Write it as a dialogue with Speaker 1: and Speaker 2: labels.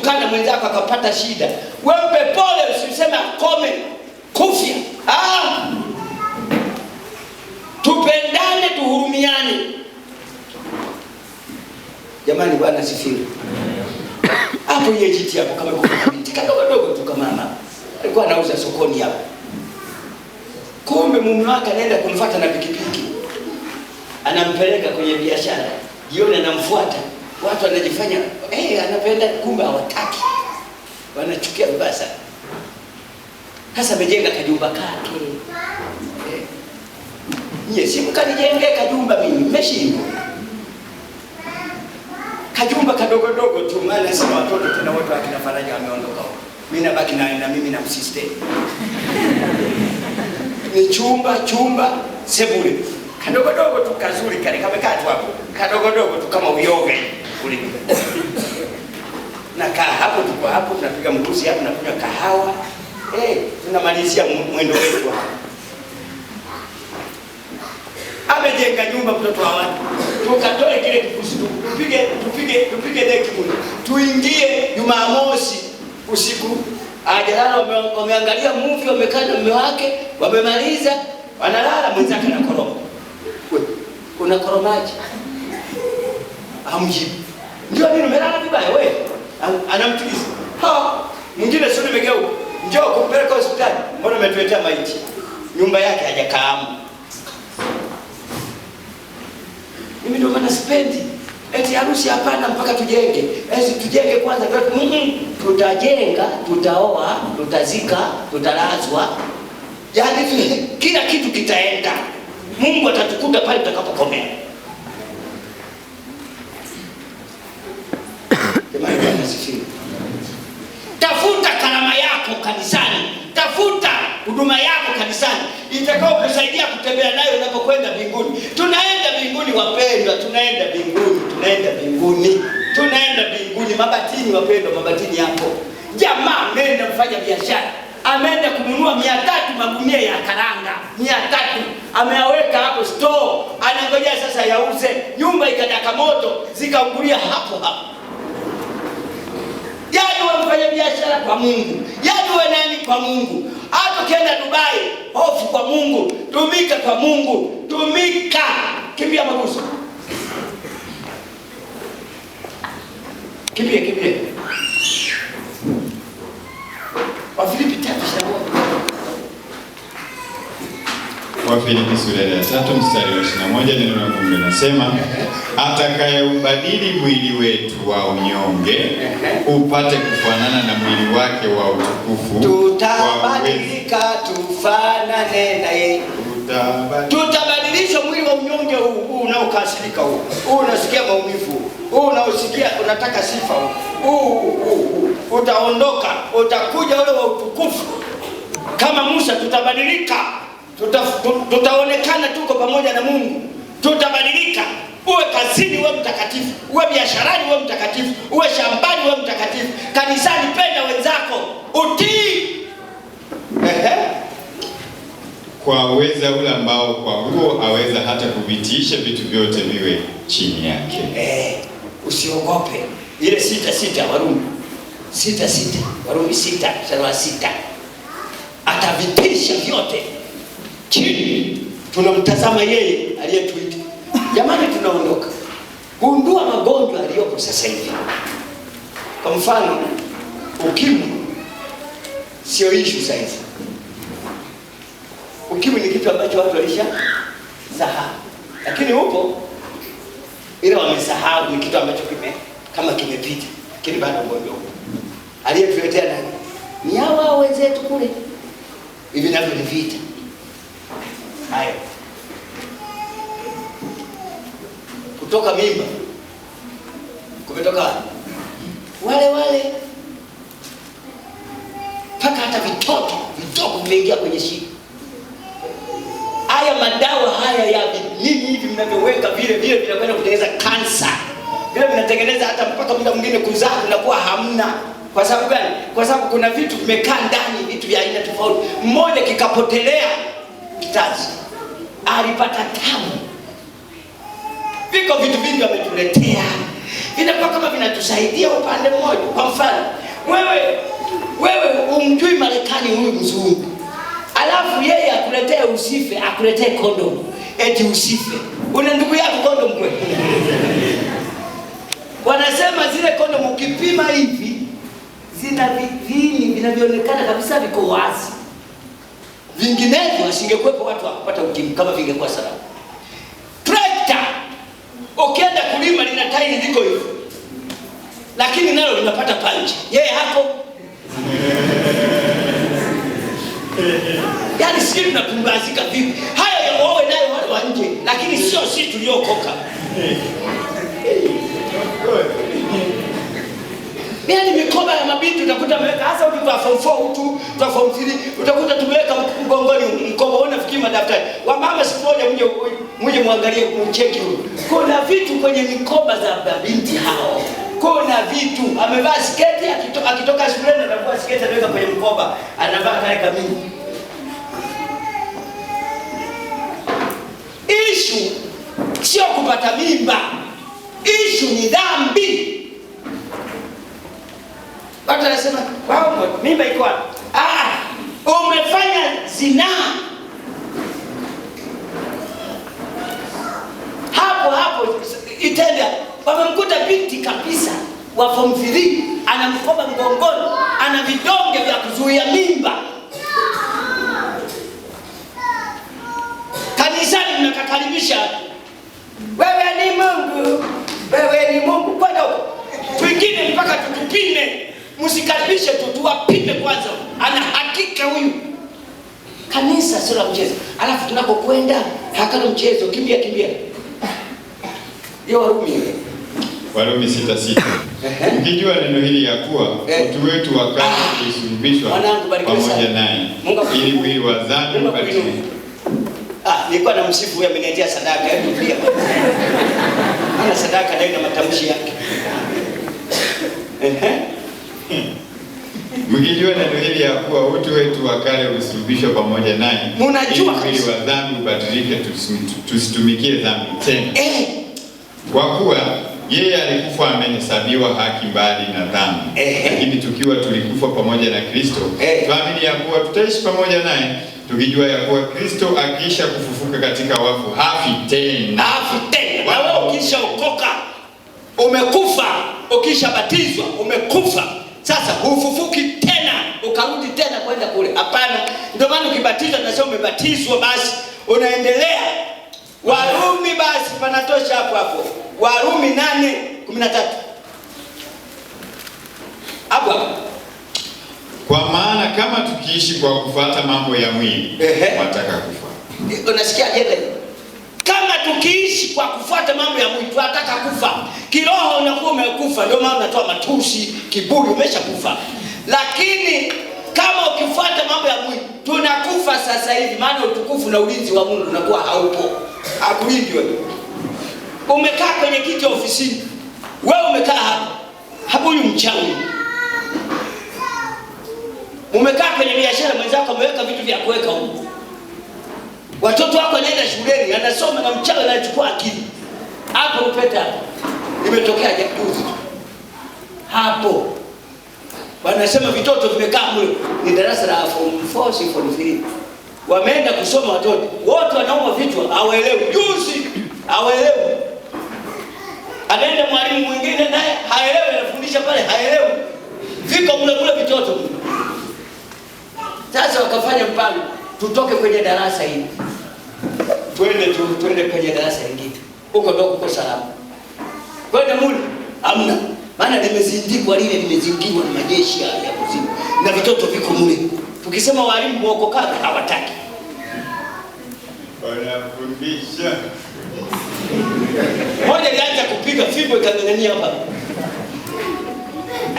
Speaker 1: ukimtukana mwenzako akapata shida, wewe pole, usiseme akome kufia. Tupendane, tuhurumiane. Jamani, Bwana asifiwe. Hapo yeye jiti hapo kama kuna binti kadogo tu kama mama alikuwa anauza sokoni hapo. Kumbe mume wake anaenda kumfuata na pikipiki, anampeleka kwenye biashara, jioni anamfuata. Watu wanajifanya anapenda, kumbe hawataki, wanachukia vibaya sana. Sasa amejenga kajumba kake. Nyie si mkanijenge kajumba, mimi mmeshindwa. Kajumba kadogo tu, maana sina watoto tena, wote akina Faraja wameondoka. Mimi nabaki na mimi na msister. Ni chumba sebule kadogo tu kazuri kale kamekaa tu hapo, kadogo tu kama uyoga kule. Na hapo tuko hapo tunapiga mrusi hapo, tunakunywa kahawa. Tunamalizia mwendo wetu hapo. Amejenga nyumba mtoto wa watu. Tukatoe kile kifusi tupige deki kule. Tuingie Jumamosi usiku. Ajalala wameangalia movie, wamekaa na mume wake, wamemaliza, wanalala, mwenzake na koroma. Kuna koromaji. Amjibu. Ndio nini umelala vibaya wewe? Anamtuliza. Mwingine sio nimegeuka. Njoo kumpeleka hospitali. Mbona umetuletea maiti? Nyumba yake hajakaamu. Mimi ndio maana sipendi. Eti harusi hapana mpaka tujenge. Tujenge kwanza. Tutajenga, tutaoa, tutazika, tutalazwa. Yaani kila kitu kitaenda. Mungu atatukuta pale tutakapokomea. Jamani, Bwana asifiwe. Tafuta karama yako kanisani. Tafuta huduma yako kanisani itakao kusaidia kutembea nayo unapokwenda mbinguni. Tunaenda mbinguni wapendwa, tunaenda mbinguni. Mabatini wapendwa, mabatini hapo. Jamaa ameenda kufanya biashara. Ameenda kununua 300 magunia ya karanga. 300 ameyaweka hapo store. Anangojea sasa yauze. Nyumba ikadaka moto, zikaungulia hapo. Yaani wamfanya biashara kwa Mungu. Yaani wewe nani kwa Mungu? Hata ukienda Dubai, hofu kwa Mungu, tumika kwa Mungu, tumika. Kimbia maguso. Kimbia. Wafilipi 3:21.
Speaker 2: Wafilipi sura ya 3 mstari wa 21, neno la Mungu linasema, atakayeubadili mwili wetu wa unyonge upate kufanana na mwili wake wa utukufu.
Speaker 1: Tutabadilika tufanane na yeye. Tutabadilisha mwili wa unyonge huu unaokasirika huu. Unasikia maumivu. Unaosikia unataka sifa huu. Utaondoka, utakuja ule wa utukufu. Kama Musa tutabadilika. Tutaonekana tuko pamoja na Mungu. Tutabadilika. Uwe kazini uwe mtakatifu, uwe biasharani uwe mtakatifu, uwe shambani uwe mtakatifu, kanisani penda wenzako, utii.
Speaker 2: Kwa uweza ule ambao kwa huo aweza hata kuvitiisha vitu vyote viwe chini yake.
Speaker 1: Usiogope. Ile 6:6 Warumi. 6:6 Warumi 6:6. Atavitisha vyote chini. Tunamtazama yeye aliyetuita. Jamani, tunaondoka. Gundua magonjwa aliyopo sasa hivi. Kwa mfano, ukimwi sio issue sasa hivi. Ukimwi ni kitu ambacho watu walisahau. Lakini upo, ila wamesahau ni kitu ambacho kimepita. Lakini bado ugonjwa upo. Aliyetuletea nani? Ni hawa wenzetu kule. Hivi navyo ni vita. Hayo. Kutoka mimba. Kumetoka wale. Paka hata vitoto vimeingia kwenye shida. Haya madawa haya ya nini hivi mnavyoweka vile vinakwenda kutengeneza kansa. Vile vinatengeneza hata mpaka muda mwingine kuzaa kunakuwa hamna. Kwa sababu gani? Kwa sababu kuna vitu vimekaa ndani, vitu vya aina tofauti. Mmoja kikapotelea kizazi. Alipata tabu. Viko vitu vingi wametuletea. vinakuwa kama vinatusaidia upande mmoja. Kwa mfano, wewe umjui Marekani huyu mzungu, alafu yeye akuletee usife, akuletee kondom eti usife. Una ndugu yako kondom kweli? Wanasema zile kondom ukipima hivi zina viini vinavyoonekana kabisa viko wazi, vinginevyo asingekuwepo watu wakupata ukimwi kama vingekuwa salama. Trekta ukienda kulima lina tairi liko hivi, lakini nalo linapata panchi, yeye hapo. Yaani sisi tunapumbazika vipi? Haya ya wawe nayo wale wa nje, lakini sio sisi tuliokoka. Yaani mikoba ya mabinti utakuta ameweka, hasa ukiwa form 4 tu, kwa form 3 utakuta tumeweka mgongoni mkoba. Unafikiri madaftari wa mama siku moja mje muangalie kumcheki huyo. Kuna vitu kwenye mikoba za mabinti hao. Kuna vitu amevaa sketi, akitoka shuleni anavaa sketi anaweka kwenye mkoba, anavaa kale kamini. Issue sio kupata mimba. Issue ni dhambi. Watu wanasema, "Wao mimba iko wapi?" Umefanya zinaa. Hapo itenda. Wamemkuta binti kabisa wa form 3, ana mkoba mgongoni, ana vidonge vya kuzuia mimba. Kanisani mnakakaribisha, wewe ni Mungu, wewe ni Mungu. Kwenda huko wengine mpaka tutupime. Msikaribishe tu, tuwapime kwanza, ana hakika huyu. Kanisa sio la mchezo. Alafu tunapokwenda hakuna mchezo, kimbia. Hiyo
Speaker 2: Warumi 6:6. Ukijua neno hili ya kuwa utu wetu wa kale ulisulubishwa pamoja naye, ili mwili wa dhambi ubadilike.
Speaker 1: Nilikuwa na msifu huyu ameniletea sadaka ya Biblia. Ana sadaka ndio na matamshi yake.
Speaker 2: Mkijua neno hili ya kuwa utu wetu wa kale ulisulubishwa pamoja naye, ili mwili wa dhambi ubadilike, tusitumikie dhambi tena. Kwa kuwa yeye alikufa amehesabiwa haki mbali na dhambi. Lakini tukiwa tulikufa pamoja na Kristo, tuamini ya kuwa tutaishi pamoja naye, tukijua ya kuwa Kristo akiisha kufufuka katika wafu hafi tena.
Speaker 1: Na wewe ukishaokoka umekufa, ukishabatizwa umekufa. Sasa hufufuki tena ukarudi tena kwenda kule. Hapana. Ndio maana ukibatizwa nasema umebatizwa basi unaendelea. Warumi basi panatosha hapo. Warumi 8:13. Hapo. Kwa
Speaker 2: maana kama tukiishi kwa kufuata mambo ya mwili, tunataka kufa.
Speaker 1: Unasikia ajenda hii? Kama tukiishi kwa kufuata mambo ya mwili, tunataka kufa. Kiroho unakuwa umekufa, ndio maana unatoa matusi, kiburi, umeshakufa. Lakini kama ukifuata mambo ya mwili, tunakufa sasa hivi, maana utukufu na ulinzi wa Mungu unakuwa haupo. Hakulindi wewe. Umekaa kwenye kiti ofisini. Wewe umekaa hapo huyu mchawi. Umekaa kwenye biashara, mwenzako ameweka vitu vya kuweka huko. Watoto wako wanaenda shuleni, anasoma na mchawi anachukua akili. Hapo upeta hapo. Imetokea juzi. Hapo. Wanasema vitoto vimekaa mule, ni darasa la form 4 form 3. Wameenda kusoma watoto. Wote wanauma vichwa, hawaelewi. Juzi hawaelewi. Anaenda mwalimu mwingine naye haelewi, anafundisha pale haelewi. Viko mule vitoto. Sasa wakafanya mpango, tutoke kwenye darasa hili. Twende kwenye darasa lingine. Huko ndio kuko salama. Kwenda mule hamna. Maana limezindikwa limezingiwa na majeshi ya kuzimu. Na vitoto viko mule. Tukisema walimu muokoka hawataki.
Speaker 2: Wanafundisha.
Speaker 1: Moja alianza kupiga fimbo ikang'ang'ania hapa.